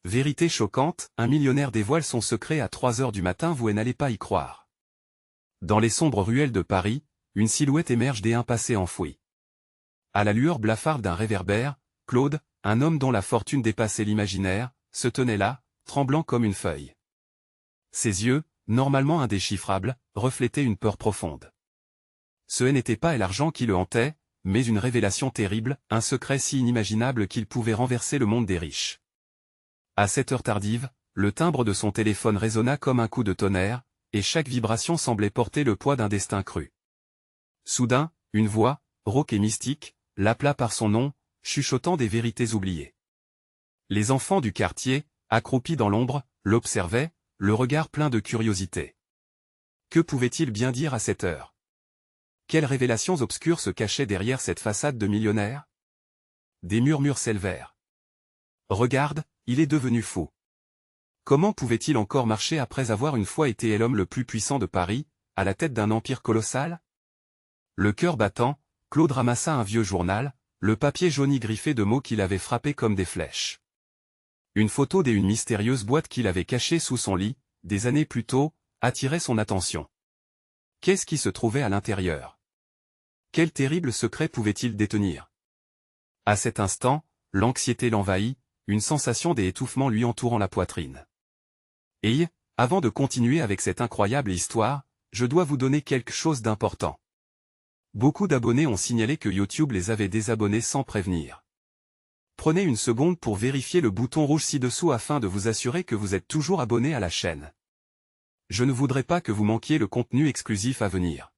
Vérité choquante, un millionnaire dévoile son secret à 3 heures du matin, vous n'allez pas y croire. Dans les sombres ruelles de Paris, une silhouette émerge d'un passé enfoui. À la lueur blafarde d'un réverbère, Claude, un homme dont la fortune dépassait l'imaginaire, se tenait là, tremblant comme une feuille. Ses yeux, normalement indéchiffrables, reflétaient une peur profonde. Ce n'était pas l'argent qui le hantait, mais une révélation terrible, un secret si inimaginable qu'il pouvait renverser le monde des riches. À cette heure tardive, le timbre de son téléphone résonna comme un coup de tonnerre, et chaque vibration semblait porter le poids d'un destin cru. Soudain, une voix, rauque et mystique, l'appela par son nom, chuchotant des vérités oubliées. Les enfants du quartier, accroupis dans l'ombre, l'observaient, le regard plein de curiosité. Que pouvait-il bien dire à cette heure? Quelles révélations obscures se cachaient derrière cette façade de millionnaire? Des murmures s'élevèrent. Regarde, il est devenu fou. Comment pouvait-il encore marcher après avoir une fois été l'homme le plus puissant de Paris, à la tête d'un empire colossal? Le cœur battant, Claude ramassa un vieux journal, le papier jauni griffé de mots qui l'avaient frappé comme des flèches. Une photo d'une mystérieuse boîte qu'il avait cachée sous son lit, des années plus tôt, attirait son attention. Qu'est-ce qui se trouvait à l'intérieur? Quel terrible secret pouvait-il détenir? À cet instant, l'anxiété l'envahit, une sensation d'étouffement lui entourant la poitrine. Et, avant de continuer avec cette incroyable histoire, je dois vous donner quelque chose d'important. Beaucoup d'abonnés ont signalé que YouTube les avait désabonnés sans prévenir. Prenez une seconde pour vérifier le bouton rouge ci-dessous afin de vous assurer que vous êtes toujours abonné à la chaîne. Je ne voudrais pas que vous manquiez le contenu exclusif à venir.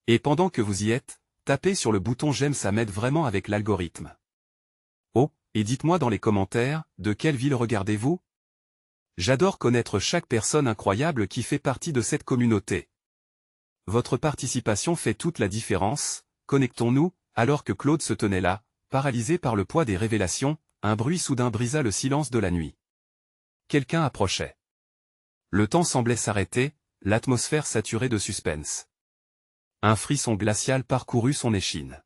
Et pendant que vous y êtes, tapez sur le bouton j'aime, ça m'aide vraiment avec l'algorithme. Oh, et dites-moi dans les commentaires, de quelle ville regardez-vous? J'adore connaître chaque personne incroyable qui fait partie de cette communauté. Votre participation fait toute la différence. Connectons-nous. Alors que Claude se tenait là, paralysé par le poids des révélations, un bruit soudain brisa le silence de la nuit. Quelqu'un approchait. Le temps semblait s'arrêter, l'atmosphère saturée de suspense. Un frisson glacial parcourut son échine.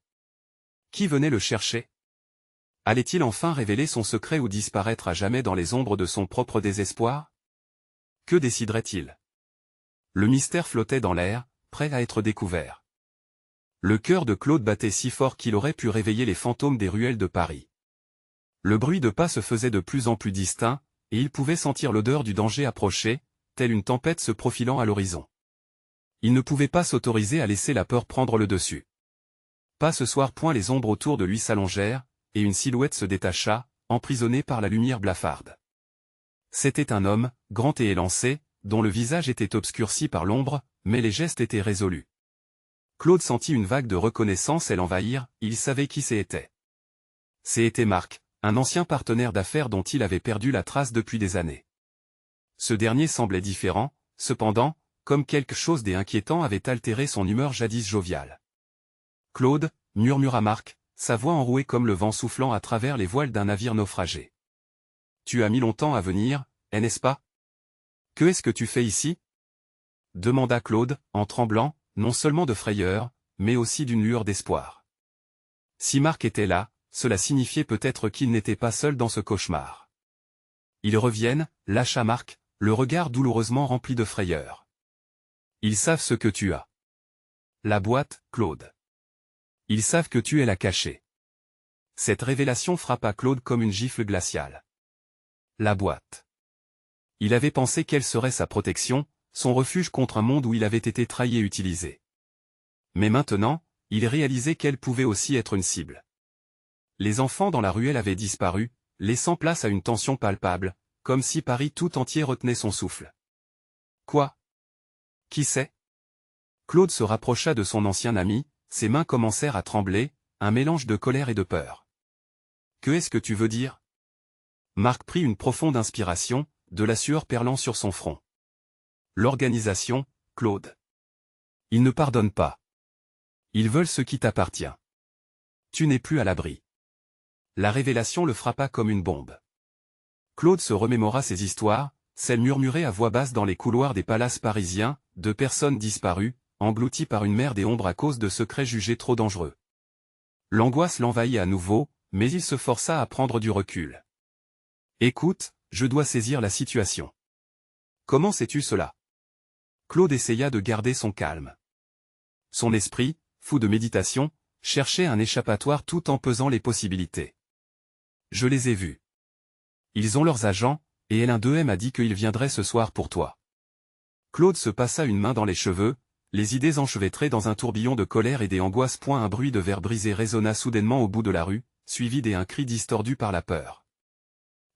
Qui venait le chercher? Allait-il enfin révéler son secret ou disparaître à jamais dans les ombres de son propre désespoir? Que déciderait-il? Le mystère flottait dans l'air, prêt à être découvert. Le cœur de Claude battait si fort qu'il aurait pu réveiller les fantômes des ruelles de Paris. Le bruit de pas se faisait de plus en plus distinct, et il pouvait sentir l'odeur du danger approcher, telle une tempête se profilant à l'horizon. Il ne pouvait pas s'autoriser à laisser la peur prendre le dessus. Pas ce soir, point. Les ombres autour de lui s'allongèrent, et une silhouette se détacha, emprisonnée par la lumière blafarde. C'était un homme, grand et élancé, dont le visage était obscurci par l'ombre, mais les gestes étaient résolus. Claude sentit une vague de reconnaissance l'envahir, il savait qui c'était. C'était Marc, un ancien partenaire d'affaires dont il avait perdu la trace depuis des années. Ce dernier semblait différent, cependant, comme quelque chose d'inquiétant avait altéré son humeur jadis joviale. Claude, murmura Marc, sa voix enrouée comme le vent soufflant à travers les voiles d'un navire naufragé. Tu as mis longtemps à venir, n'est-ce pas? Que est-ce que tu fais ici? Demanda Claude, en tremblant, non seulement de frayeur, mais aussi d'une lueur d'espoir. Si Marc était là, cela signifiait peut-être qu'il n'était pas seul dans ce cauchemar. Ils reviennent, lâcha Marc, le regard douloureusement rempli de frayeur. Ils savent ce que tu as. La boîte, Claude. Ils savent que tu es la cachée. Cette révélation frappa Claude comme une gifle glaciale. La boîte. Il avait pensé quelle serait sa protection, son refuge contre un monde où il avait été trahi et utilisé. Mais maintenant, il réalisait qu'elle pouvait aussi être une cible. Les enfants dans la ruelle avaient disparu, laissant place à une tension palpable, comme si Paris tout entier retenait son souffle. Quoi? Qui c'est? Claude se rapprocha de son ancien ami, ses mains commencèrent à trembler, un mélange de colère et de peur. Que est-ce que tu veux dire? Marc prit une profonde inspiration, de la sueur perlant sur son front. L'organisation, Claude. Ils ne pardonnent pas. Ils veulent ce qui t'appartient. Tu n'es plus à l'abri. La révélation le frappa comme une bombe. Claude se remémora ces histoires, celles murmurées à voix basse dans les couloirs des palaces parisiens, de personnes disparues, englouties par une mer des ombres à cause de secrets jugés trop dangereux. L'angoisse l'envahit à nouveau, mais il se força à prendre du recul. Écoute, je dois saisir la situation. Comment sais-tu cela? Claude essaya de garder son calme. Son esprit, fou de méditation, cherchait un échappatoire tout en pesant les possibilités. Je les ai vus. Ils ont leurs agents, et l'un d'eux m'a dit qu'il viendrait ce soir pour toi. Claude se passa une main dans les cheveux, les idées enchevêtrées dans un tourbillon de colère et des angoisses. Un bruit de verre brisé résonna soudainement au bout de la rue, suivi d'un cri distordu par la peur.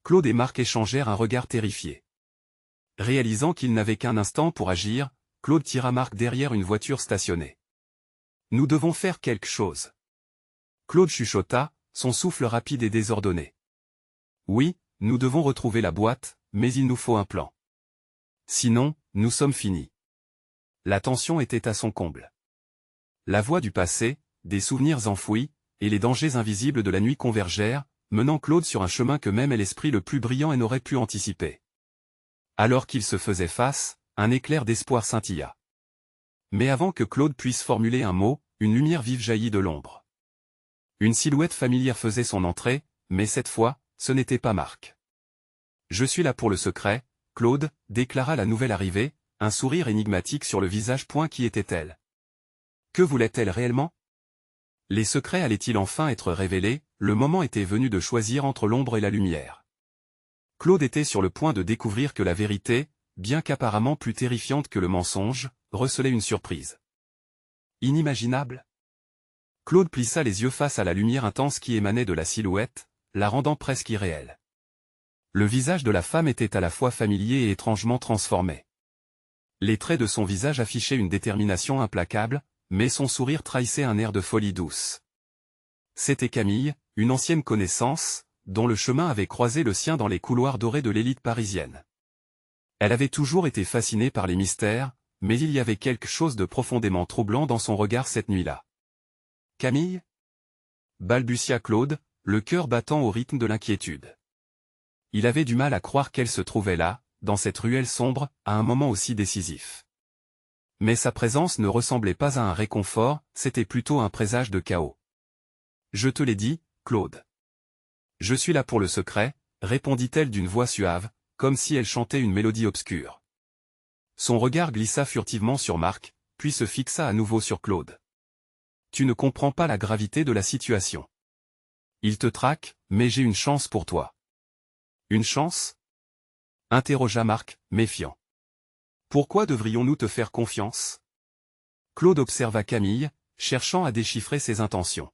Claude et Marc échangèrent un regard terrifié. Réalisant qu'il n'avait qu'un instant pour agir, Claude tira Marc derrière une voiture stationnée. « Nous devons faire quelque chose. » Claude chuchota, son souffle rapide et désordonné. « Oui, nous devons retrouver la boîte, mais il nous faut un plan. Sinon, nous sommes finis. » La tension était à son comble. La voix du passé, des souvenirs enfouis, et les dangers invisibles de la nuit convergèrent, menant Claude sur un chemin que même l'esprit le plus brillant n'aurait pu anticiper. Alors qu'il se faisait face, un éclair d'espoir scintilla. Mais avant que Claude puisse formuler un mot, une lumière vive jaillit de l'ombre. Une silhouette familière faisait son entrée, mais cette fois, ce n'était pas Marc. « Je suis là pour le secret, Claude, » déclara la nouvelle arrivée, un sourire énigmatique sur le visage. Qui était-elle? Que voulait-elle réellement? Les secrets allaient-ils enfin être révélés? Le moment était venu de choisir entre l'ombre et la lumière. Claude était sur le point de découvrir que la vérité, bien qu'apparemment plus terrifiante que le mensonge, recelait une surprise. Inimaginable? Claude plissa les yeux face à la lumière intense qui émanait de la silhouette, la rendant presque irréelle. Le visage de la femme était à la fois familier et étrangement transformé. Les traits de son visage affichaient une détermination implacable, mais son sourire trahissait un air de folie douce. C'était Camille, une ancienne connaissance, dont le chemin avait croisé le sien dans les couloirs dorés de l'élite parisienne. Elle avait toujours été fascinée par les mystères, mais il y avait quelque chose de profondément troublant dans son regard cette nuit-là. « Camille ?» balbutia Claude, le cœur battant au rythme de l'inquiétude. Il avait du mal à croire qu'elle se trouvait là, dans cette ruelle sombre, à un moment aussi décisif. Mais sa présence ne ressemblait pas à un réconfort, c'était plutôt un présage de chaos. « Je te l'ai dit, Claude. Je suis là pour le secret, » répondit-elle d'une voix suave, comme si elle chantait une mélodie obscure. Son regard glissa furtivement sur Marc, puis se fixa à nouveau sur Claude. « Tu ne comprends pas la gravité de la situation. Il te traque, mais j'ai une chance pour toi. » « Une chance ?» interrogea Marc, méfiant. « Pourquoi devrions-nous te faire confiance ?» Claude observa Camille, cherchant à déchiffrer ses intentions.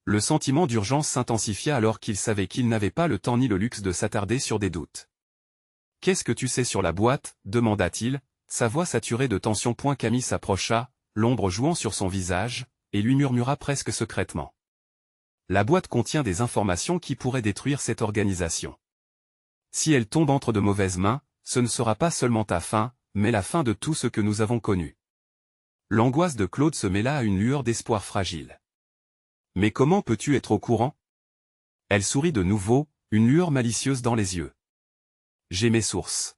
Le sentiment d'urgence s'intensifia alors qu'il savait qu'il n'avait pas le temps ni le luxe de s'attarder sur des doutes. « Qu'est-ce que tu sais sur la boîte ?» demanda-t-il, sa voix saturée de tension. Camille s'approcha, l'ombre jouant sur son visage, et lui murmura presque secrètement. « La boîte contient des informations qui pourraient détruire cette organisation. Si elle tombe entre de mauvaises mains, ce ne sera pas seulement ta fin, mais la fin de tout ce que nous avons connu. » L'angoisse de Claude se mêla à une lueur d'espoir fragile. « Mais comment peux-tu être au courant ?» Elle sourit de nouveau, une lueur malicieuse dans les yeux. « J'ai mes sources.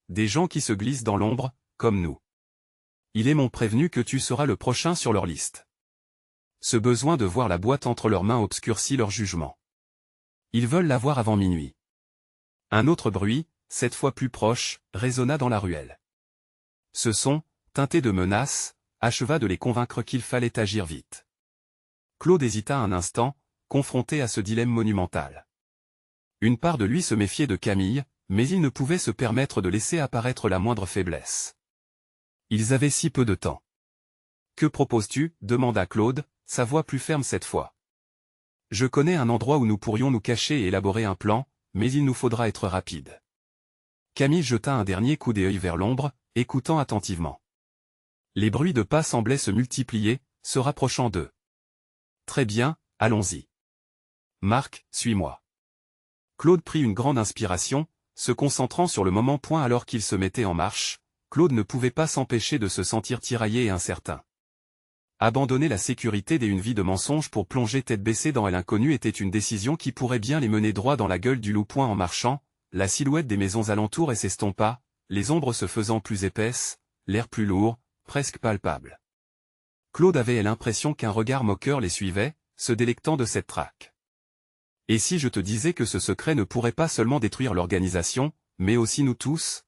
Des gens qui se glissent dans l'ombre, comme nous. Ils m'ont prévenu que tu seras le prochain sur leur liste. Ce besoin de voir la boîte entre leurs mains obscurcit leur jugement. Ils veulent la voir avant minuit. » Un autre bruit, cette fois plus proche, résonna dans la ruelle. Ce son, teinté de menaces, acheva de les convaincre qu'il fallait agir vite. Claude hésita un instant, confronté à ce dilemme monumental. Une part de lui se méfiait de Camille, mais il ne pouvait se permettre de laisser apparaître la moindre faiblesse. Ils avaient si peu de temps. « Que proposes-tu » demanda Claude, sa voix plus ferme cette fois. « Je connais un endroit où nous pourrions nous cacher et élaborer un plan, mais il nous faudra être rapide. » Camille jeta un dernier coup d'œil vers l'ombre, écoutant attentivement. Les bruits de pas semblaient se multiplier, se rapprochant d'eux. « Très bien, allons-y. Marc, suis-moi. » Claude prit une grande inspiration, se concentrant sur le moment. Alors qu'il se mettait en marche, Claude ne pouvait pas s'empêcher de se sentir tiraillé et incertain. Abandonner la sécurité et une vie de mensonges pour plonger tête baissée dans l'inconnu était une décision qui pourrait bien les mener droit dans la gueule du loup. En marchant, la silhouette des maisons alentours s'estompa, les ombres se faisant plus épaisses, l'air plus lourd, presque palpable. Claude avait l'impression qu'un regard moqueur les suivait, se délectant de cette traque. Et si je te disais que ce secret ne pourrait pas seulement détruire l'organisation, mais aussi nous tous?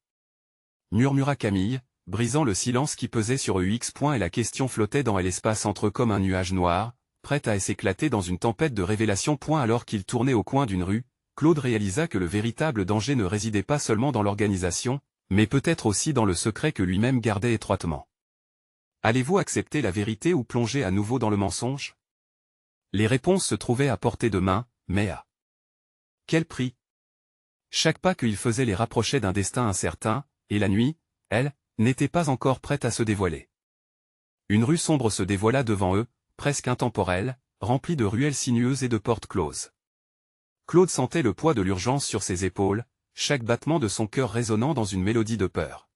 Murmura Camille, brisant le silence qui pesait sur UX. Et la question flottait dans l'espace entre eux comme un nuage noir, prête à s'éclater dans une tempête de révélations. Alors qu'il tournait au coin d'une rue, Claude réalisa que le véritable danger ne résidait pas seulement dans l'organisation, mais peut-être aussi dans le secret que lui-même gardait étroitement. Allez-vous accepter la vérité ou plonger à nouveau dans le mensonge? Les réponses se trouvaient à portée de main, mais à quel prix? Chaque pas qu'il faisait les rapprochait d'un destin incertain, et la nuit, elle, n'était pas encore prête à se dévoiler. Une rue sombre se dévoila devant eux, presque intemporelle, remplie de ruelles sinueuses et de portes closes. Claude sentait le poids de l'urgence sur ses épaules, chaque battement de son cœur résonnant dans une mélodie de peur.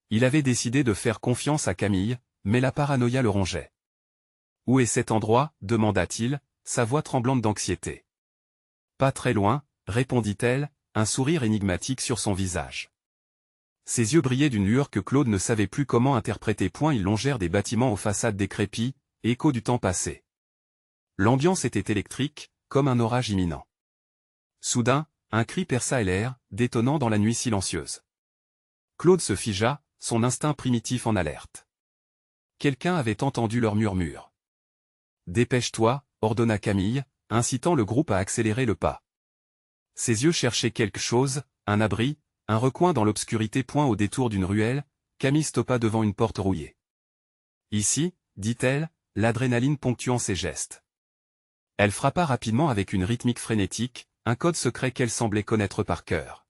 Il avait décidé de faire confiance à Camille, mais la paranoïa le rongeait. « Où est cet endroit ?» demanda-t-il, sa voix tremblante d'anxiété. « Pas très loin », répondit-elle, un sourire énigmatique sur son visage. Ses yeux brillaient d'une lueur que Claude ne savait plus comment interpréter. Ils longèrent des bâtiments aux façades décrépies, échos du temps passé. L'ambiance était électrique, comme un orage imminent. Soudain, un cri perça l'air, détonnant dans la nuit silencieuse. Claude se figea, son instinct primitif en alerte. Quelqu'un avait entendu leur murmure. « Dépêche-toi », ordonna Camille, incitant le groupe à accélérer le pas. Ses yeux cherchaient quelque chose, un abri, un recoin dans l'obscurité. Au détour d'une ruelle, Camille stoppa devant une porte rouillée. « Ici », dit-elle, l'adrénaline ponctuant ses gestes. Elle frappa rapidement avec une rythmique frénétique, un code secret qu'elle semblait connaître par cœur.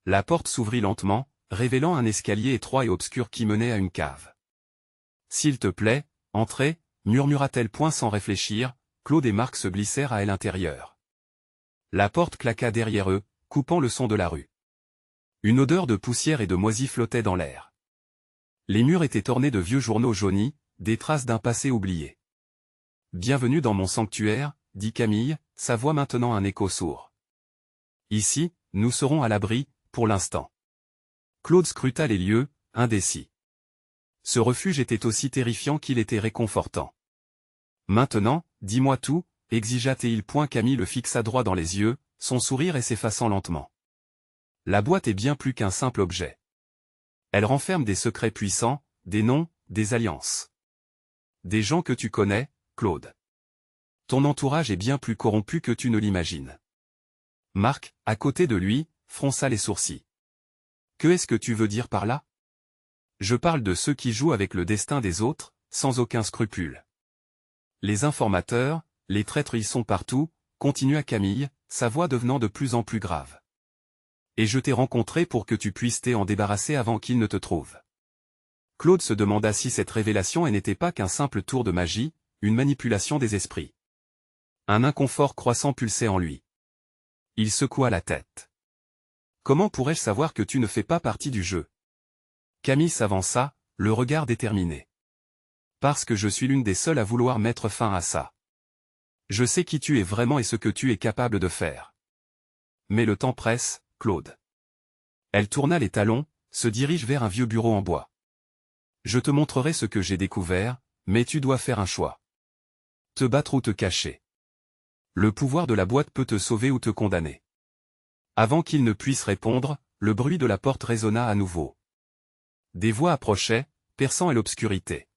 La porte s'ouvrit lentement, révélant un escalier étroit et obscur qui menait à une cave. « S'il te plaît, entrez », murmura-t-elle. Sans réfléchir, Claude et Marc se glissèrent à l'intérieur. La porte claqua derrière eux, coupant le son de la rue. Une odeur de poussière et de moisie flottait dans l'air. Les murs étaient ornés de vieux journaux jaunis, des traces d'un passé oublié. « Bienvenue dans mon sanctuaire », dit Camille, sa voix maintenant un écho sourd. « Ici, nous serons à l'abri, pour l'instant. » Claude scruta les lieux, indécis. Ce refuge était aussi terrifiant qu'il était réconfortant. « Maintenant, dis-moi tout », exigea-t-il. Camille le fixa droit dans les yeux, son sourire s'effaçant lentement. « La boîte est bien plus qu'un simple objet. Elle renferme des secrets puissants, des noms, des alliances. Des gens que tu connais, Claude. Ton entourage est bien plus corrompu que tu ne l'imagines. » Marc, à côté de lui, fronça les sourcils. « Que est-ce que tu veux dire par là ? » « Je parle de ceux qui jouent avec le destin des autres, sans aucun scrupule. Les informateurs, les traîtres y sont partout, » continua Camille, sa voix devenant de plus en plus grave. « Et je t'ai rencontré pour que tu puisses t'en débarrasser avant qu'ils ne te trouvent. » Claude se demanda si cette révélation n'était pas qu'un simple tour de magie, une manipulation des esprits. Un inconfort croissant pulsait en lui. Il secoua la tête. « Comment pourrais-je savoir que tu ne fais pas partie du jeu ? » Camille s'avança, le regard déterminé. « Parce que je suis l'une des seules à vouloir mettre fin à ça. Je sais qui tu es vraiment et ce que tu es capable de faire. Mais le temps presse, Claude. » Elle tourna les talons, se dirige vers un vieux bureau en bois. « Je te montrerai ce que j'ai découvert, mais tu dois faire un choix. Te battre ou te cacher. Le pouvoir de la boîte peut te sauver ou te condamner. » Avant qu'il ne puisse répondre, le bruit de la porte résonna à nouveau. Des voix approchaient, perçant l'obscurité.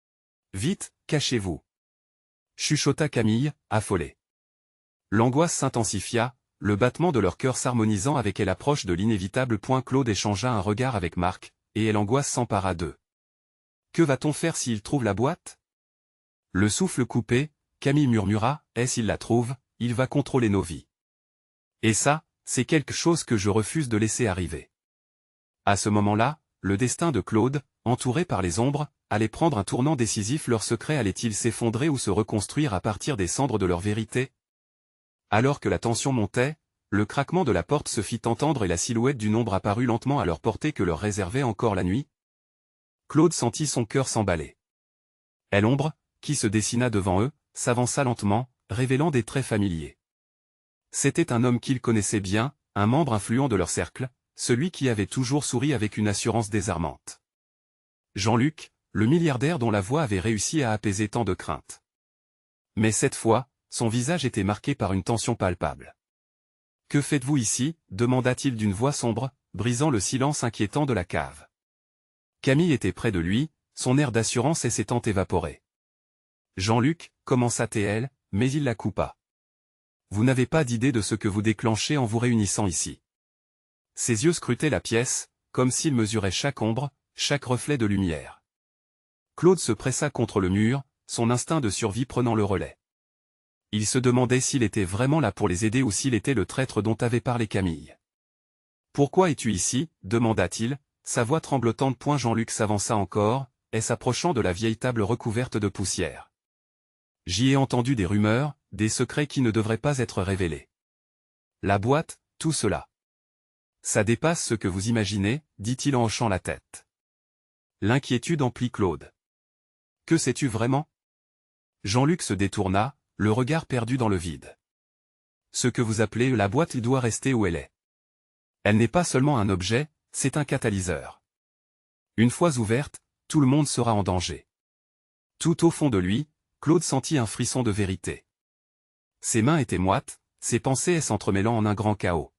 « Vite, cachez-vous » chuchota Camille, affolée. L'angoisse s'intensifia, le battement de leur cœur s'harmonisant avec l'approche de l'inévitable. Claude échangea un regard avec Marc, et l'angoisse s'empara d'eux. Que va-t-on faire s'il trouve la boîte ? Le souffle coupé, Camille murmura, « S'il la trouve, il va contrôler nos vies. Et ça, c'est quelque chose que je refuse de laisser arriver. » À ce moment-là, le destin de Claude, entouré par les ombres, allait prendre un tournant décisif. Leur secret allait-il s'effondrer ou se reconstruire à partir des cendres de leur vérité ? Alors que la tension montait, le craquement de la porte se fit entendre et la silhouette d'une ombre apparut lentement à leur portée que leur réservait encore la nuit. Claude sentit son cœur s'emballer. L'ombre, qui se dessina devant eux, s'avança lentement, révélant des traits familiers. C'était un homme qu'ils connaissaient bien, un membre influent de leur cercle, celui qui avait toujours souri avec une assurance désarmante. Jean-Luc, le milliardaire dont la voix avait réussi à apaiser tant de craintes. Mais cette fois, son visage était marqué par une tension palpable. « Que faites-vous ici » demanda-t-il d'une voix sombre, brisant le silence inquiétant de la cave. Camille était près de lui, son air d'assurance s'étant évaporé. « Jean-Luc » commença-t-elle, mais il la coupa. « Vous n'avez pas d'idée de ce que vous déclenchez en vous réunissant ici. » Ses yeux scrutaient la pièce, comme s'ils mesuraient chaque ombre, chaque reflet de lumière. Claude se pressa contre le mur, son instinct de survie prenant le relais. Il se demandait s'il était vraiment là pour les aider ou s'il était le traître dont avait parlé Camille. « Pourquoi es-tu ici » demanda-t-il, sa voix tremblotante. Jean-Luc s'avança encore, et s'approchant de la vieille table recouverte de poussière. « J'y ai entendu des rumeurs, des secrets qui ne devraient pas être révélés. La boîte, tout cela. Ça dépasse ce que vous imaginez, dit-il en hochant la tête. L'inquiétude emplit Claude. Que sais-tu vraiment ? Jean-Luc se détourna, le regard perdu dans le vide. Ce que vous appelez la boîte, il doit rester où elle est. Elle n'est pas seulement un objet, c'est un catalyseur. Une fois ouverte, tout le monde sera en danger. Tout au fond de lui, Claude sentit un frisson de vérité. Ses mains étaient moites, ses pensées s'entremêlant en un grand chaos.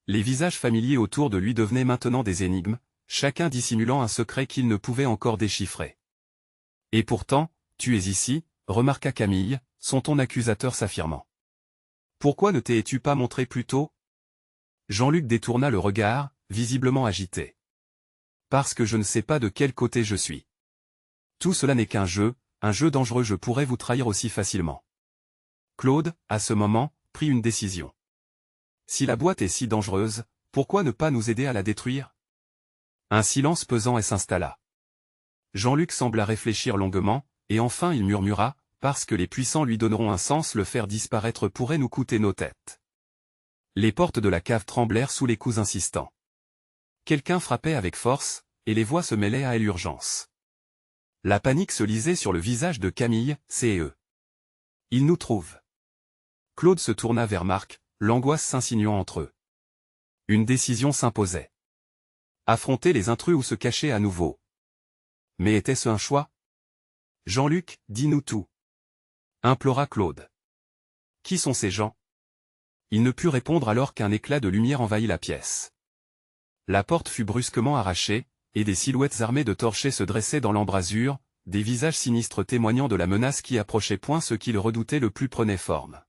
Les visages familiers autour de lui devenaient maintenant des énigmes, chacun dissimulant un secret qu'il ne pouvait encore déchiffrer. « Et pourtant, tu es ici » remarqua Camille, son ton accusateur s'affirmant. « Pourquoi ne t'es-tu pas montré plus tôt » Jean-Luc détourna le regard, visiblement agité. « Parce que je ne sais pas de quel côté je suis. Tout cela n'est qu'un jeu dangereux, je pourrais vous trahir aussi facilement. » Claude, à ce moment, prit une décision. Si la boîte est si dangereuse, pourquoi ne pas nous aider à la détruire ? Un silence pesant s'installa. Jean-Luc sembla réfléchir longuement, et enfin il murmura, « Parce que les puissants lui donneront un sens, le faire disparaître pourrait nous coûter nos têtes. » Les portes de la cave tremblèrent sous les coups insistants. Quelqu'un frappait avec force, et les voix se mêlaient à l'urgence. La panique se lisait sur le visage de Camille, c'est eux. Ils nous trouvent. Claude se tourna vers Marc, l'angoisse s'insinuant entre eux. Une décision s'imposait. Affronter les intrus ou se cacher à nouveau. Mais était-ce un choix ? Jean-Luc, dis-nous tout. Implora Claude. Qui sont ces gens ? Il ne put répondre alors qu'un éclat de lumière envahit la pièce. La porte fut brusquement arrachée, et des silhouettes armées de torchets se dressaient dans l'embrasure, des visages sinistres témoignant de la menace qui approchait. Ce qu'ils redoutaient le plus prenait forme.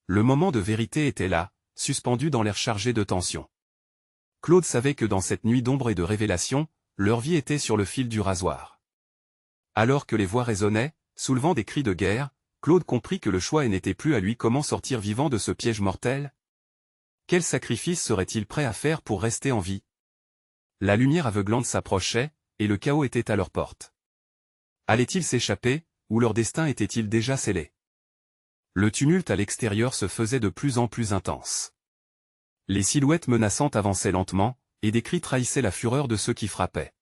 Le moment de vérité était là, suspendu dans l'air chargé de tension. Claude savait que dans cette nuit d'ombre et de révélation, leur vie était sur le fil du rasoir. Alors que les voix résonnaient, soulevant des cris de guerre, Claude comprit que le choix n'était plus à lui. Comment sortir vivant de ce piège mortel ? Quel sacrifice serait-il prêt à faire pour rester en vie ? La lumière aveuglante s'approchait, et le chaos était à leur porte. Allaient-ils s'échapper, ou leur destin était-il déjà scellé ? Le tumulte à l'extérieur se faisait de plus en plus intense. Les silhouettes menaçantes avançaient lentement, et des cris trahissaient la fureur de ceux qui frappaient.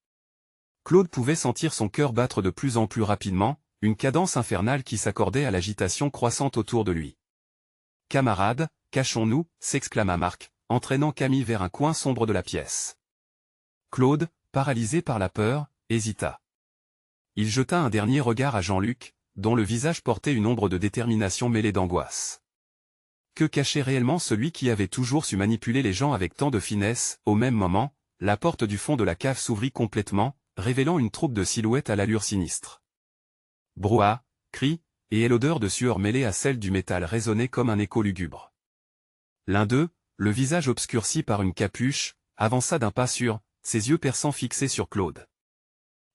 Claude pouvait sentir son cœur battre de plus en plus rapidement, une cadence infernale qui s'accordait à l'agitation croissante autour de lui. « Camarades, cachons-nous » s'exclama Marc, entraînant Camille vers un coin sombre de la pièce. Claude, paralysé par la peur, hésita. Il jeta un dernier regard à Jean-Luc, dont le visage portait une ombre de détermination mêlée d'angoisse. Que cachait réellement celui qui avait toujours su manipuler les gens avec tant de finesse ? Au même moment, la porte du fond de la cave s'ouvrit complètement, révélant une troupe de silhouettes à l'allure sinistre. Brouhaha, cris, et l'odeur de sueur mêlée à celle du métal résonnait comme un écho lugubre. L'un d'eux, le visage obscurci par une capuche, avança d'un pas sûr, ses yeux perçants fixés sur Claude.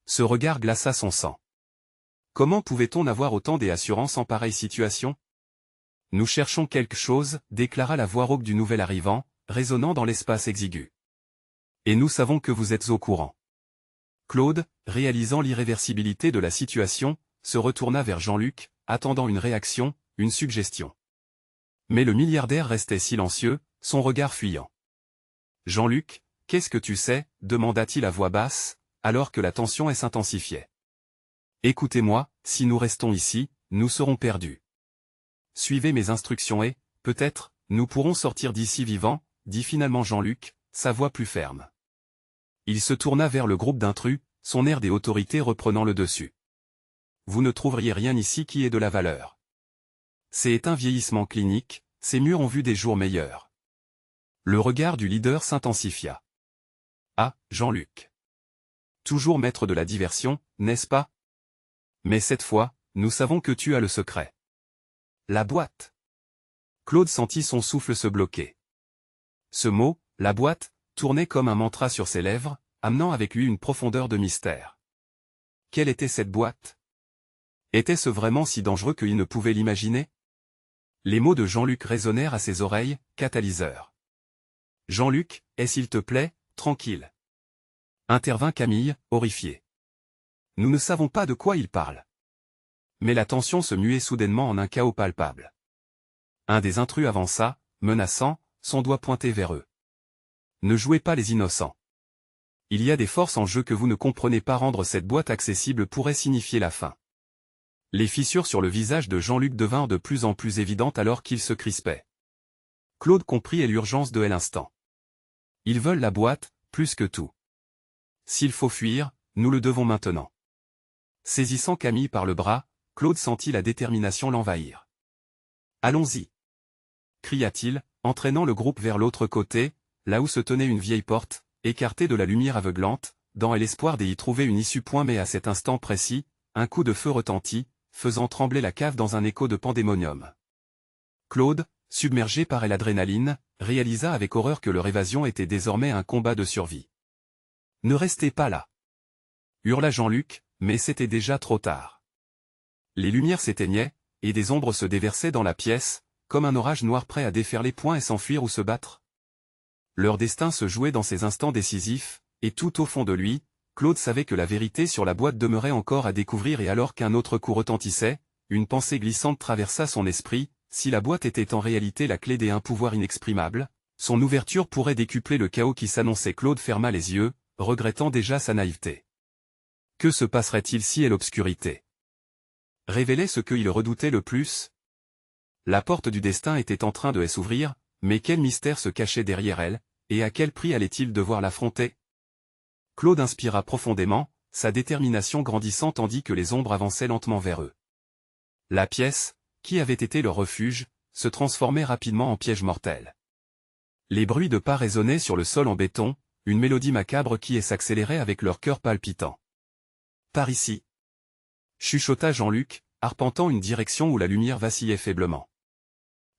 Ce regard glaça son sang. Comment pouvait-on avoir autant d'assurance en pareille situation ? Nous cherchons quelque chose, déclara la voix rauque du nouvel arrivant, résonnant dans l'espace exigu. Et nous savons que vous êtes au courant. Claude, réalisant l'irréversibilité de la situation, se retourna vers Jean-Luc, attendant une réaction, une suggestion. Mais le milliardaire restait silencieux, son regard fuyant. « Jean-Luc, qu'est-ce que tu sais » demanda-t-il à voix basse, alors que la tension s'intensifiait. « Écoutez-moi, si nous restons ici, nous serons perdus. Suivez mes instructions et, peut-être, nous pourrons sortir d'ici vivants, dit finalement Jean-Luc, sa voix plus ferme. Il se tourna vers le groupe d'intrus, son air des autorités reprenant le dessus. Vous ne trouveriez rien ici qui ait de la valeur. C'est un vieillissement clinique, ces murs ont vu des jours meilleurs. Le regard du leader s'intensifia. Ah, Jean-Luc. Toujours maître de la diversion, n'est-ce pas? Mais cette fois, nous savons que tu as le secret. La boîte. Claude sentit son souffle se bloquer. Ce mot, la boîte, tournait comme un mantra sur ses lèvres, amenant avec lui une profondeur de mystère. Quelle était cette boîte? Était-ce vraiment si dangereux qu'il ne pouvait l'imaginer? Les mots de Jean-Luc résonnèrent à ses oreilles, catalyseur. Jean-Luc, s'il te plaît, tranquille. Intervint Camille, horrifiée. Nous ne savons pas de quoi il parle. Mais la tension se muait soudainement en un chaos palpable. Un des intrus avança, menaçant, son doigt pointé vers eux. Ne jouez pas les innocents. Il y a des forces en jeu que vous ne comprenez pas. Rendre cette boîte accessible pourrait signifier la fin. Les fissures sur le visage de Jean-Luc devinrent de plus en plus évidentes alors qu'il se crispait. Claude comprit et l'urgence de l'instant. Ils veulent la boîte, plus que tout. S'il faut fuir, nous le devons maintenant. Saisissant Camille par le bras, Claude sentit la détermination l'envahir. Allons-y, cria-t-il, entraînant le groupe vers l'autre côté, là où se tenait une vieille porte, écartée de la lumière aveuglante, dans l'espoir d'y trouver une issue. Mais à cet instant précis, un coup de feu retentit, faisant trembler la cave dans un écho de pandémonium. Claude, submergé par l'adrénaline, réalisa avec horreur que leur évasion était désormais un combat de survie. Ne restez pas là, hurla Jean-Luc, mais c'était déjà trop tard. Les lumières s'éteignaient, et des ombres se déversaient dans la pièce, comme un orage noir prêt à déferler. Et s'enfuir ou se battre. Leur destin se jouait dans ces instants décisifs, et tout au fond de lui, Claude savait que la vérité sur la boîte demeurait encore à découvrir. Et alors qu'un autre coup retentissait, une pensée glissante traversa son esprit: si la boîte était en réalité la clé d'un pouvoir inexprimable, son ouverture pourrait décupler le chaos qui s'annonçait. Claude ferma les yeux, regrettant déjà sa naïveté. Que se passerait-il si l'obscurité révélait ce qu'il redoutait le plus? La porte du destin était en train de s'ouvrir, mais quel mystère se cachait derrière elle, et à quel prix allait-il devoir l'affronter? Claude inspira profondément, sa détermination grandissant tandis que les ombres avançaient lentement vers eux. La pièce, qui avait été leur refuge, se transformait rapidement en piège mortel. Les bruits de pas résonnaient sur le sol en béton, une mélodie macabre qui s'accélérait avec leur cœur palpitant. Par ici, chuchota Jean-Luc, arpentant une direction où la lumière vacillait faiblement.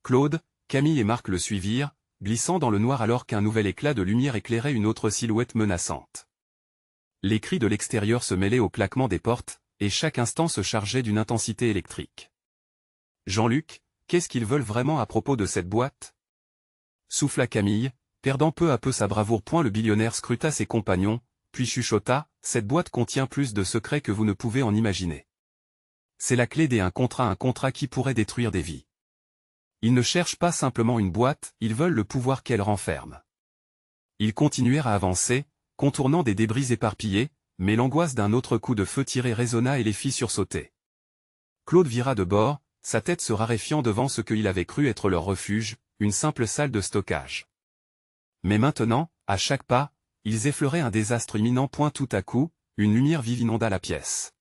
Claude, Camille et Marc le suivirent, glissant dans le noir alors qu'un nouvel éclat de lumière éclairait une autre silhouette menaçante. Les cris de l'extérieur se mêlaient au claquement des portes, et chaque instant se chargeait d'une intensité électrique. Jean-Luc, qu'est-ce qu'ils veulent vraiment à propos de cette boîte? Souffla Camille, perdant peu à peu sa bravoure. Le billionnaire scruta ses compagnons, puis chuchota: cette boîte contient plus de secrets que vous ne pouvez en imaginer. C'est la clé d'un contrat, un contrat qui pourrait détruire des vies. Ils ne cherchent pas simplement une boîte, ils veulent le pouvoir qu'elle renferme. Ils continuèrent à avancer, contournant des débris éparpillés, mais l'angoisse d'un autre coup de feu tiré résonna et les fit sursauter. Claude vira de bord, sa tête se raréfiant devant ce qu'il avait cru être leur refuge, une simple salle de stockage. Mais maintenant, à chaque pas, ils effleuraient un désastre imminent. Tout à coup, une lumière vive inonda la pièce.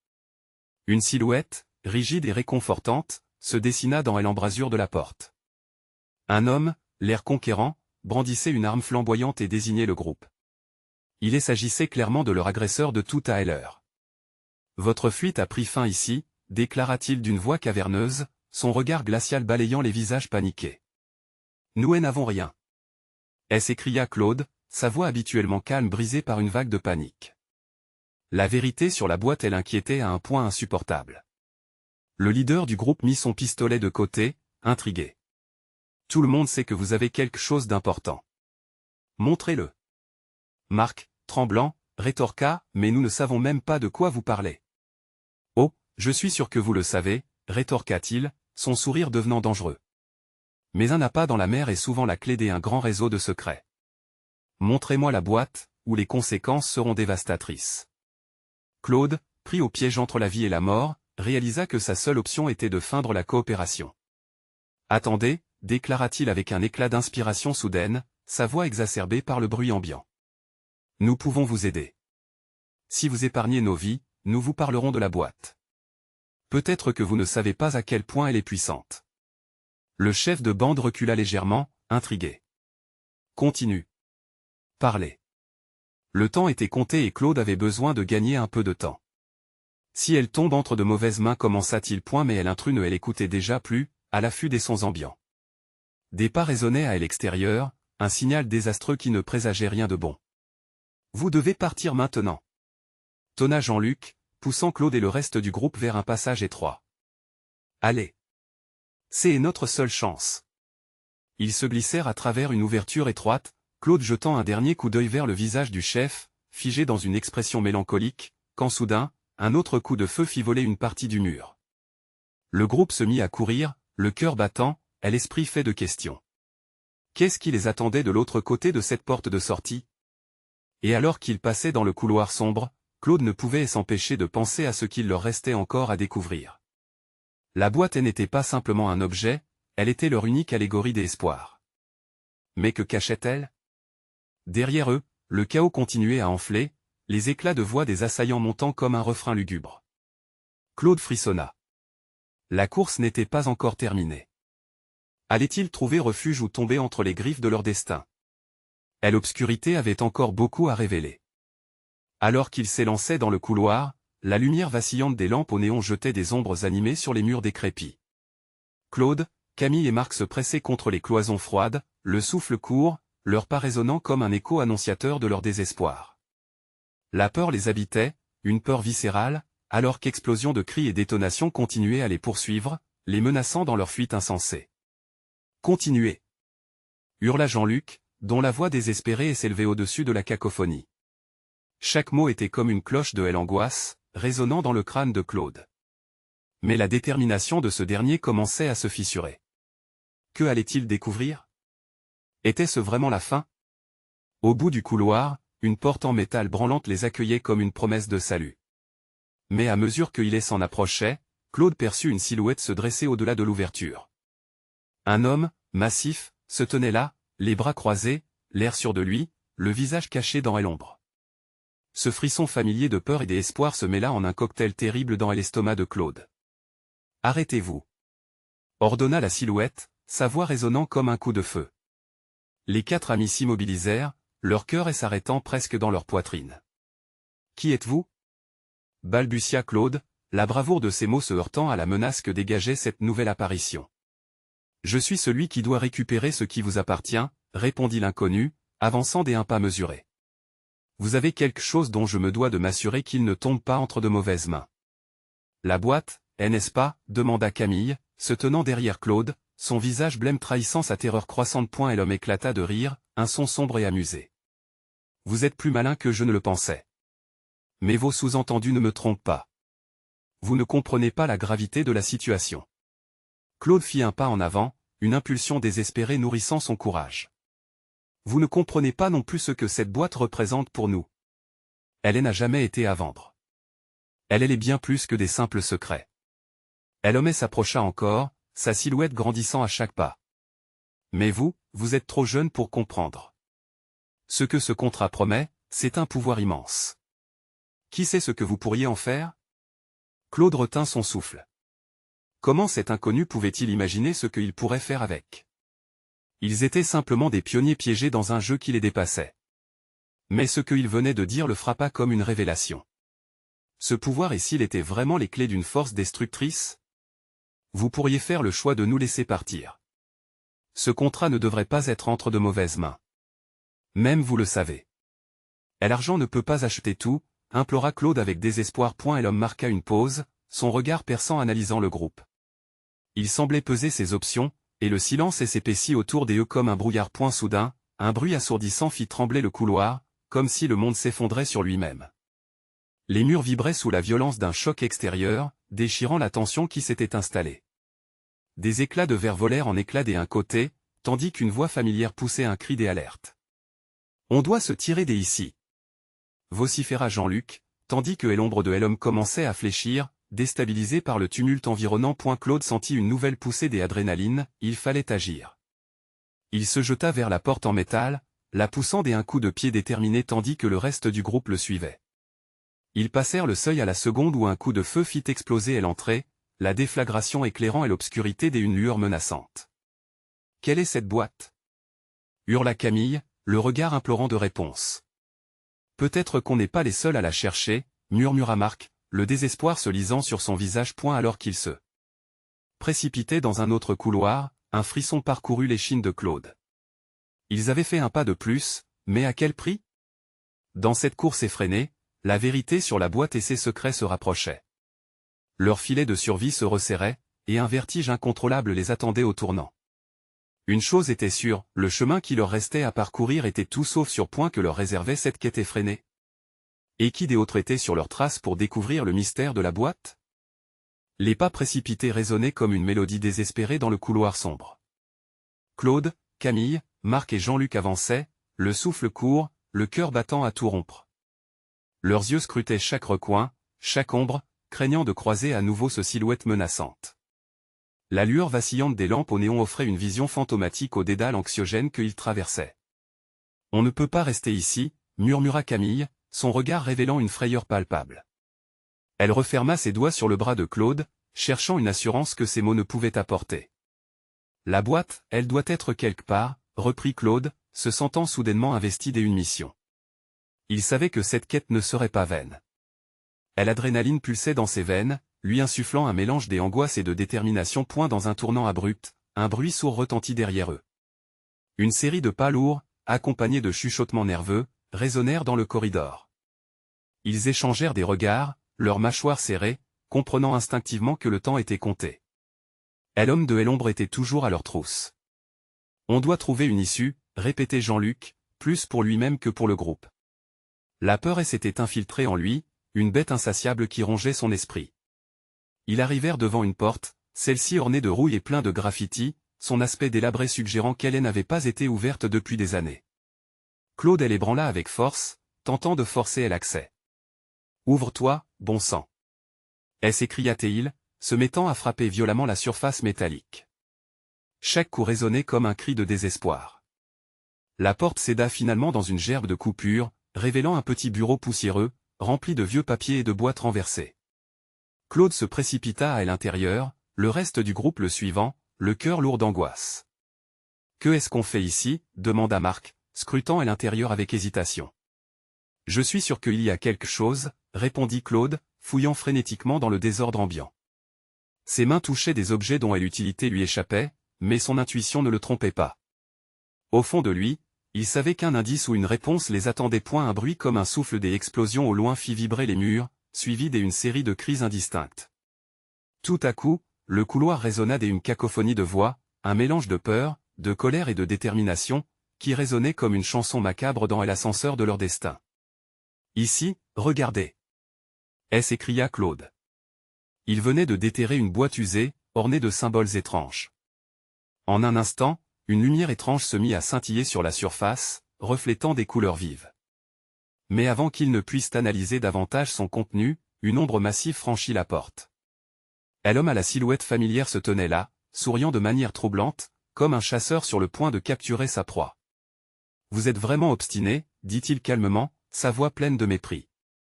Une silhouette, rigide et réconfortante, se dessina dans l'embrasure de la porte. Un homme, l'air conquérant, brandissait une arme flamboyante et désignait le groupe. Il s'agissait clairement de leur agresseur de tout à l'heure. Votre fuite a pris fin ici, déclara-t-il d'une voix caverneuse, son regard glacial balayant les visages paniqués. Nous n'avons rien. S'écria Claude, sa voix habituellement calme brisée par une vague de panique. La vérité sur la boîte l'inquiétait à un point insupportable. Le leader du groupe mit son pistolet de côté, intrigué. Tout le monde sait que vous avez quelque chose d'important. Montrez-le. Marc, tremblant, rétorqua: mais nous ne savons même pas de quoi vous parlez. Oh, je suis sûr que vous le savez, rétorqua-t-il, son sourire devenant dangereux. Mais un appât dans la mer est souvent la clé d'un grand réseau de secrets. Montrez-moi la boîte, ou les conséquences seront dévastatrices. Claude, pris au piège entre la vie et la mort, réalisa que sa seule option était de feindre la coopération. Attendez, déclara-t-il avec un éclat d'inspiration soudaine, sa voix exacerbée par le bruit ambiant. Nous pouvons vous aider. Si vous épargnez nos vies, nous vous parlerons de la boîte. Peut-être que vous ne savez pas à quel point elle est puissante. Le chef de bande recula légèrement, intrigué. Continue. Parlez. Le temps était compté et Claude avait besoin de gagner un peu de temps. Si elle tombe entre de mauvaises mains, commença-t-il point, mais l'intrus ne l'écoutait déjà plus, à l'affût des sons ambiants. Des pas résonnaient à l'extérieur, un signal désastreux qui ne présageait rien de bon. Vous devez partir maintenant. Tonna Jean-Luc, poussant Claude et le reste du groupe vers un passage étroit. Allez. C'est notre seule chance. Ils se glissèrent à travers une ouverture étroite, Claude jetant un dernier coup d'œil vers le visage du chef, figé dans une expression mélancolique, quand soudain, un autre coup de feu fit voler une partie du mur. Le groupe se mit à courir, le cœur battant, et l'esprit fait de questions. Qu'est-ce qui les attendait de l'autre côté de cette porte de sortie? Et alors qu'ils passaient dans le couloir sombre, Claude ne pouvait s'empêcher de penser à ce qu'il leur restait encore à découvrir. La boîte n'était pas simplement un objet, elle était leur unique allégorie d'espoir. Mais que cachait-elle? Derrière eux, le chaos continuait à enfler, les éclats de voix des assaillants montant comme un refrain lugubre. Claude frissonna. La course n'était pas encore terminée. Allaient-ils trouver refuge ou tomber entre les griffes de leur destin? Et l'obscurité avait encore beaucoup à révéler. Alors qu'ils s'élançaient dans le couloir, la lumière vacillante des lampes au néon jetait des ombres animées sur les murs décrépits. Claude, Camille et Marc se pressaient contre les cloisons froides, le souffle court, leur pas résonnant comme un écho annonciateur de leur désespoir. La peur les habitait, une peur viscérale, alors qu'explosions de cris et détonations continuaient à les poursuivre, les menaçant dans leur fuite insensée. Continuez! Hurla Jean-Luc, dont la voix désespérée s'élevait au-dessus de la cacophonie. Chaque mot était comme une cloche de l'angoisse, résonnant dans le crâne de Claude. Mais la détermination de ce dernier commençait à se fissurer. Que allait-il découvrir? Était-ce vraiment la fin? Au bout du couloir, une porte en métal branlante les accueillait comme une promesse de salut. Mais à mesure qu'il s'en approchait, Claude perçut une silhouette se dresser au-delà de l'ouverture. Un homme, massif, se tenait là, les bras croisés, l'air sûr de lui, le visage caché dans l'ombre. Ce frisson familier de peur et d'espoir se mêla en un cocktail terrible dans l'estomac de Claude. « Arrêtez-vous » ordonna la silhouette, sa voix résonnant comme un coup de feu. Les quatre amis s'immobilisèrent, leur cœur s'arrêtant presque dans leur poitrine. « Qui êtes-vous » balbutia Claude, la bravoure de ses mots se heurtant à la menace que dégageait cette nouvelle apparition. « Je suis celui qui doit récupérer ce qui vous appartient, » répondit l'inconnu, avançant d'un pas mesuré. « Vous avez quelque chose dont je me dois de m'assurer qu'il ne tombe pas entre de mauvaises mains. »« La boîte, n'est-ce pas » demanda Camille, se tenant derrière Claude, son visage blême trahissant sa terreur croissante. Et l'homme éclata de rire, un son sombre et amusé. « Vous êtes plus malin que je ne le pensais. Mais vos sous-entendus ne me trompent pas. Vous ne comprenez pas la gravité de la situation. » Claude fit un pas en avant, une impulsion désespérée nourrissant son courage. « Vous ne comprenez pas non plus ce que cette boîte représente pour nous. Elle n'a jamais été à vendre. Elle est bien plus que des simples secrets. » L'homme s'approcha encore, sa silhouette grandissant à chaque pas. « Mais vous êtes trop jeune pour comprendre. Ce que ce contrat promet, c'est un pouvoir immense. Qui sait ce que vous pourriez en faire ?» Claude retint son souffle. Comment cet inconnu pouvait-il imaginer ce qu'il pourrait faire avec? Ils étaient simplement des pionniers piégés dans un jeu qui les dépassait. Mais ce qu'il venait de dire le frappa comme une révélation. Ce pouvoir et s'il était vraiment les clés d'une force destructrice? Vous pourriez faire le choix de nous laisser partir. Ce contrat ne devrait pas être entre de mauvaises mains. Même vous le savez. Et l'argent ne peut pas acheter tout, implora Claude avec désespoir. Et l'homme marqua une pause, son regard perçant analysant le groupe. Il semblait peser ses options, et le silence s'épaissit autour d'eux comme un brouillard. Soudain, un bruit assourdissant fit trembler le couloir, comme si le monde s'effondrait sur lui-même. Les murs vibraient sous la violence d'un choc extérieur, déchirant la tension qui s'était installée. Des éclats de verre volèrent en éclats d'un côté, tandis qu'une voix familière poussait un cri d'alerte. « On doit se tirer d'ici !» vociféra Jean-Luc, tandis que l'ombre de l'homme commençait à fléchir, déstabilisé par le tumulte environnant. Claude sentit une nouvelle poussée d'adrénaline, il fallait agir. Il se jeta vers la porte en métal, la poussant d'un coup de pied déterminé tandis que le reste du groupe le suivait. Ils passèrent le seuil à la seconde où un coup de feu fit exploser l'entrée, la déflagration éclairant et l'obscurité d'une lueur menaçante. Quelle est cette boîte? Hurla Camille, le regard implorant de réponse. Peut-être qu'on n'est pas les seuls à la chercher, murmura Marc, le désespoir se lisant sur son visage. Alors qu'il se précipitait dans un autre couloir, un frisson parcourut l'échine de Claude. Ils avaient fait un pas de plus, mais à quel prix? Dans cette course effrénée, la vérité sur la boîte et ses secrets se rapprochait. Leur filet de survie se resserrait, et un vertige incontrôlable les attendait au tournant. Une chose était sûre, le chemin qui leur restait à parcourir était tout sauf sur point que leur réservait cette quête effrénée. Et qui des autres étaient sur leurs traces pour découvrir le mystère de la boîte? Les pas précipités résonnaient comme une mélodie désespérée dans le couloir sombre. Claude, Camille, Marc et Jean-Luc avançaient, le souffle court, le cœur battant à tout rompre. Leurs yeux scrutaient chaque recoin, chaque ombre, craignant de croiser à nouveau ce silhouette menaçante. La lueur vacillante des lampes au néon offrait une vision fantomatique au dédale anxiogène qu'ils traversaient. « On ne peut pas rester ici », murmura Camille, son regard révélant une frayeur palpable. Elle referma ses doigts sur le bras de Claude, cherchant une assurance que ces mots ne pouvaient apporter. « La boîte, elle doit être quelque part », reprit Claude, se sentant soudainement investi d'une mission. Il savait que cette quête ne serait pas vaine. L'adrénaline pulsait dans ses veines, lui insufflant un mélange d'angoisse et de détermination. Dans un tournant abrupt, un bruit sourd retentit derrière eux. Une série de pas lourds, accompagnés de chuchotements nerveux, résonnèrent dans le corridor. Ils échangèrent des regards, leurs mâchoires serrées, comprenant instinctivement que le temps était compté. L'homme de l'ombre était toujours à leur trousse. « On doit trouver une issue », répétait Jean-Luc, plus pour lui-même que pour le groupe. La peur s'était infiltrée en lui, une bête insatiable qui rongeait son esprit. Ils arrivèrent devant une porte, celle-ci ornée de rouille et plein de graffitis, son aspect délabré suggérant qu'elle n'avait pas été ouverte depuis des années. Claude l'ébranla avec force, tentant de forcer l'accès. « Ouvre-toi, bon sang !» s'écria-t-il, se mettant à frapper violemment la surface métallique. Chaque coup résonnait comme un cri de désespoir. La porte céda finalement dans une gerbe de coupures, révélant un petit bureau poussiéreux, rempli de vieux papiers et de boîtes renversées. Claude se précipita à l'intérieur, le reste du groupe le suivant, le cœur lourd d'angoisse. « Que est-ce qu'on fait ici ?» demanda Marc, scrutant à l'intérieur avec hésitation. « Je suis sûr qu'il y a quelque chose », répondit Claude, fouillant frénétiquement dans le désordre ambiant. Ses mains touchaient des objets dont l'utilité lui échappait, mais son intuition ne le trompait pas. Au fond de lui, il savait qu'un indice ou une réponse les attendait. Un bruit comme un souffle des explosions au loin fit vibrer les murs, suivi d'une série de cris indistincts. Tout à coup, le couloir résonna d'une cacophonie de voix, un mélange de peur, de colère et de détermination, qui résonnait comme une chanson macabre dans l'ascenseur de leur destin. « Ici, regardez !» s'écria Claude. Il venait de déterrer une boîte usée, ornée de symboles étranges. En un instant, une lumière étrange se mit à scintiller sur la surface, reflétant des couleurs vives. Mais avant qu'il ne puisse analyser davantage son contenu, une ombre massive franchit la porte. L'homme à la silhouette familière se tenait là, souriant de manière troublante, comme un chasseur sur le point de capturer sa proie. « Vous êtes vraiment obstiné », dit-il calmement, sa voix pleine de mépris.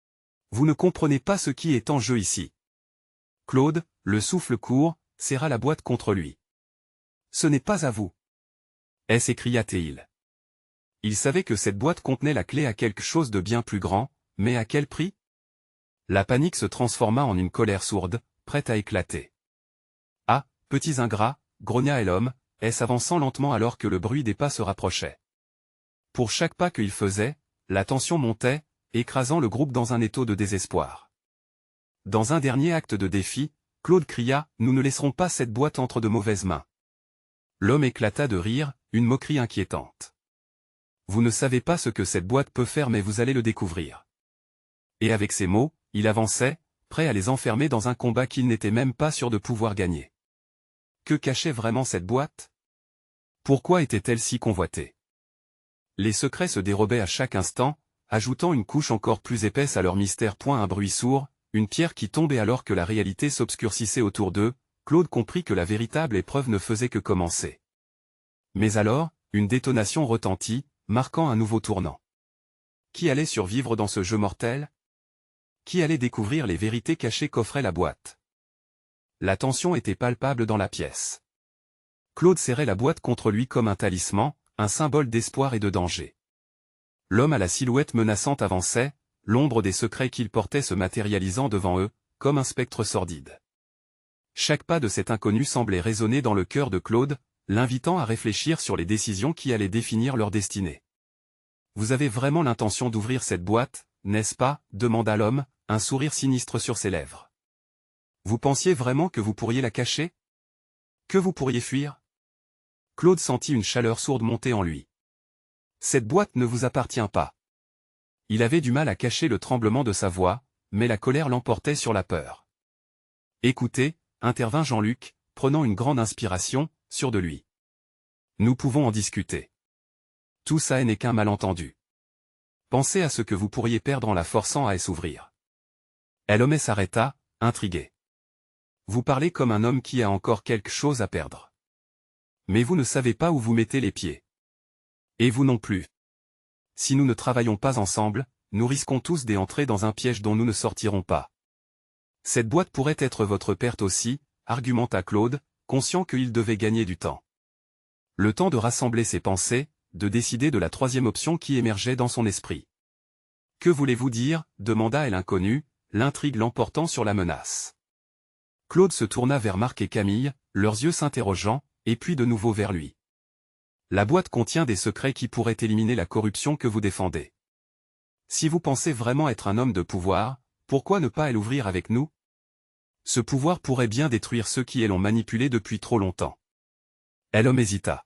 « Vous ne comprenez pas ce qui est en jeu ici. » Claude, le souffle court, serra la boîte contre lui. « Ce n'est pas à vous. » s'écria-t-il. Il savait que cette boîte contenait la clé à quelque chose de bien plus grand, mais à quel prix? La panique se transforma en une colère sourde, prête à éclater. « Ah, petits ingrats !» grogna l'homme, s'avançant lentement alors que le bruit des pas se rapprochait. Pour chaque pas qu'il faisait, la tension montait, écrasant le groupe dans un étau de désespoir. Dans un dernier acte de défi, Claude cria « Nous ne laisserons pas cette boîte entre de mauvaises mains !» L'homme éclata de rire, une moquerie inquiétante. « Vous ne savez pas ce que cette boîte peut faire, mais vous allez le découvrir. » Et avec ces mots, il avançait, prêt à les enfermer dans un combat qu'il n'était même pas sûr de pouvoir gagner. Que cachait vraiment cette boîte? Pourquoi était-elle si convoitée? Les secrets se dérobaient à chaque instant, ajoutant une couche encore plus épaisse à leur mystère. Un bruit sourd, une pierre qui tombait alors que la réalité s'obscurcissait autour d'eux. Claude comprit que la véritable épreuve ne faisait que commencer. Mais alors, une détonation retentit, marquant un nouveau tournant. Qui allait survivre dans ce jeu mortel? Qui allait découvrir les vérités cachées qu'offrait la boîte? La tension était palpable dans la pièce. Claude serrait la boîte contre lui comme un talisman, un symbole d'espoir et de danger. L'homme à la silhouette menaçante avançait, l'ombre des secrets qu'il portait se matérialisant devant eux, comme un spectre sordide. Chaque pas de cet inconnu semblait résonner dans le cœur de Claude, l'invitant à réfléchir sur les décisions qui allaient définir leur destinée. « Vous avez vraiment l'intention d'ouvrir cette boîte, n'est-ce pas » demanda l'homme, un sourire sinistre sur ses lèvres. « Vous pensiez vraiment que vous pourriez la cacher? Que vous pourriez fuir ?» Claude sentit une chaleur sourde monter en lui. « Cette boîte ne vous appartient pas. » Il avait du mal à cacher le tremblement de sa voix, mais la colère l'emportait sur la peur. « Écoutez, » intervint Jean-Luc, prenant une grande inspiration, sûr de lui. « Nous pouvons en discuter. Tout ça n'est qu'un malentendu. Pensez à ce que vous pourriez perdre en la forçant à s'ouvrir. » L'homme s'arrêta, intrigué. « Vous parlez comme un homme qui a encore quelque chose à perdre. Mais vous ne savez pas où vous mettez les pieds. Et vous non plus. Si nous ne travaillons pas ensemble, nous risquons tous d'entrer dans un piège dont nous ne sortirons pas. Cette boîte pourrait être votre perte aussi, argumenta Claude, conscient qu'il devait gagner du temps. Le temps de rassembler ses pensées, de décider de la troisième option qui émergeait dans son esprit. « Que voulez-vous dire » demanda l'inconnu, l'intrigue l'emportant sur la menace. Claude se tourna vers Marc et Camille, leurs yeux s'interrogeant, et puis de nouveau vers lui. « La boîte contient des secrets qui pourraient éliminer la corruption que vous défendez. Si vous pensez vraiment être un homme de pouvoir, pourquoi ne pas l'ouvrir avec nous? Ce pouvoir pourrait bien détruire ceux qui l'ont manipulé depuis trop longtemps. » L'homme hésita.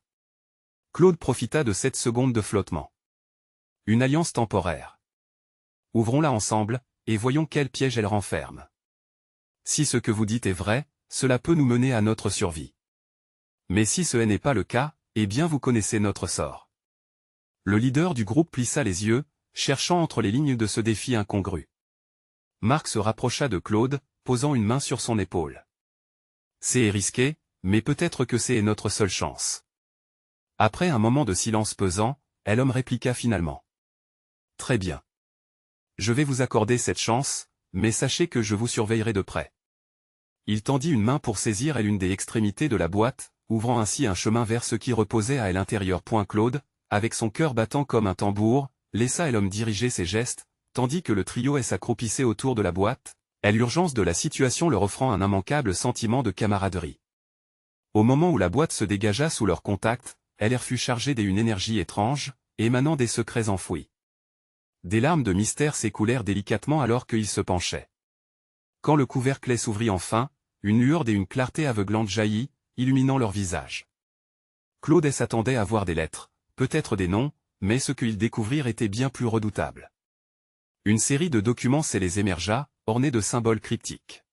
Claude profita de cette seconde de flottement. « Une alliance temporaire. Ouvrons-la ensemble, et voyons quel piège elle renferme. Si ce que vous dites est vrai, cela peut nous mener à notre survie. Mais si ce n'est pas le cas, eh bien vous connaissez notre sort. » Le leader du groupe plissa les yeux, cherchant entre les lignes de ce défi incongru. Marc se rapprocha de Claude, posant une main sur son épaule. « C'est risqué, mais peut-être que c'est notre seule chance. » Après un moment de silence pesant, l'homme répliqua finalement. « Très bien. Je vais vous accorder cette chance, mais sachez que je vous surveillerai de près. » Il tendit une main pour saisir l'une des extrémités de la boîte, ouvrant ainsi un chemin vers ce qui reposait à l'intérieur. Claude, avec son cœur battant comme un tambour, laissa l'homme diriger ses gestes, tandis que le trio s'accroupissait autour de la boîte, l'urgence de la situation leur offrant un immanquable sentiment de camaraderie. Au moment où la boîte se dégagea sous leur contact, l'air fut chargé d'une énergie étrange, émanant des secrets enfouis. Des larmes de mystère s'écoulèrent délicatement alors qu'ils se penchaient. Quand le couvercle s'ouvrit enfin, une lueur et une clarté aveuglante jaillit, illuminant leur visage. Claude s'attendait à voir des lettres, peut-être des noms, mais ce qu'ils découvrirent était bien plus redoutable. Une série de documents les émergea, ornés de symboles cryptiques.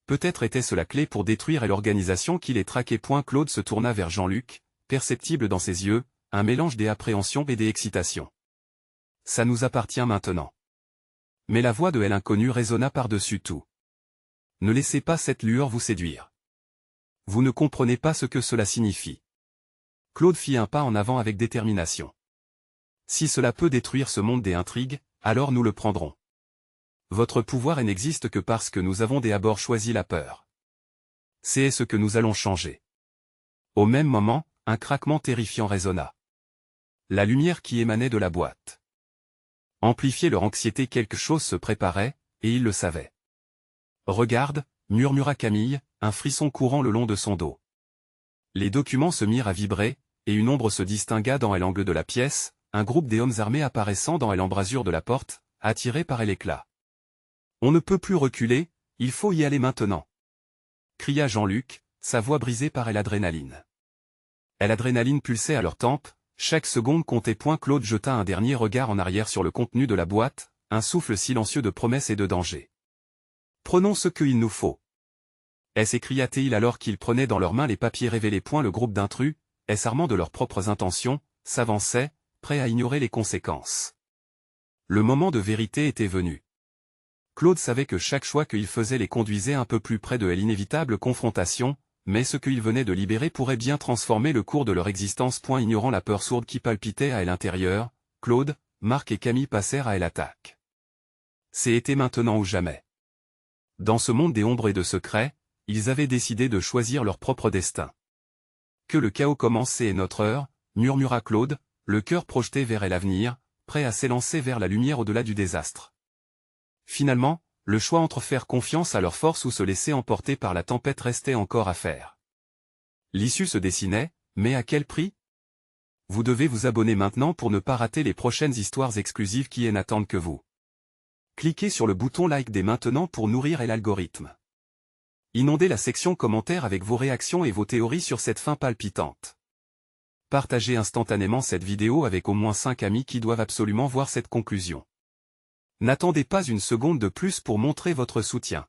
Peut-être était-ce la clé pour détruire l'organisation qui les traquait. Claude se tourna vers Jean-Luc, perceptible dans ses yeux, un mélange d'appréhension et d'excitation. « Ça nous appartient maintenant. » Mais la voix de l'inconnu résonna par-dessus tout. « Ne laissez pas cette lueur vous séduire. Vous ne comprenez pas ce que cela signifie. » Claude fit un pas en avant avec détermination. « Si cela peut détruire ce monde des intrigues, alors nous le prendrons. Votre pouvoir n'existe que parce que nous avons d'abord choisi la peur. C'est ce que nous allons changer. » Au même moment, un craquement terrifiant résonna. La lumière qui émanait de la boîte amplifiait leur anxiété. Quelque chose se préparait, et ils le savaient. « Regarde » murmura Camille, un frisson courant le long de son dos. Les documents se mirent à vibrer, et une ombre se distingua dans l'angle de la pièce, un groupe d'hommes armés apparaissant dans l'embrasure de la porte, attirés par l'éclat. « On ne peut plus reculer, il faut y aller maintenant » cria Jean-Luc, sa voix brisée par l'adrénaline. L'adrénaline pulsait à leurs tempes, chaque seconde comptait. Claude jeta un dernier regard en arrière sur le contenu de la boîte, un souffle silencieux de promesses et de danger. « Prenons ce qu'il nous faut. » s'écria-t-il alors qu'ils prenaient dans leurs mains les papiers révélés. Le groupe d'intrus, s'armant de leurs propres intentions, s'avançait, prêt à ignorer les conséquences. Le moment de vérité était venu. Claude savait que chaque choix qu'il faisait les conduisait un peu plus près de l'inévitable confrontation, mais ce qu'il venait de libérer pourrait bien transformer le cours de leur existence. Ignorant la peur sourde qui palpitait à l'intérieur, Claude, Marc et Camille passèrent à l'attaque. C'était maintenant ou jamais. Dans ce monde des ombres et de secrets, ils avaient décidé de choisir leur propre destin. Que le chaos commence et est notre heure, murmura Claude, le cœur projeté vers l'avenir, prêt à s'élancer vers la lumière au-delà du désastre. Finalement, le choix entre faire confiance à leur force ou se laisser emporter par la tempête restait encore à faire. L'issue se dessinait, mais à quel prix? Vous devez vous abonner maintenant pour ne pas rater les prochaines histoires exclusives qui n'attendent que vous. Cliquez sur le bouton like dès maintenant pour nourrir l'algorithme. Inondez la section commentaires avec vos réactions et vos théories sur cette fin palpitante. Partagez instantanément cette vidéo avec au moins 5 amis qui doivent absolument voir cette conclusion. N'attendez pas une seconde de plus pour montrer votre soutien.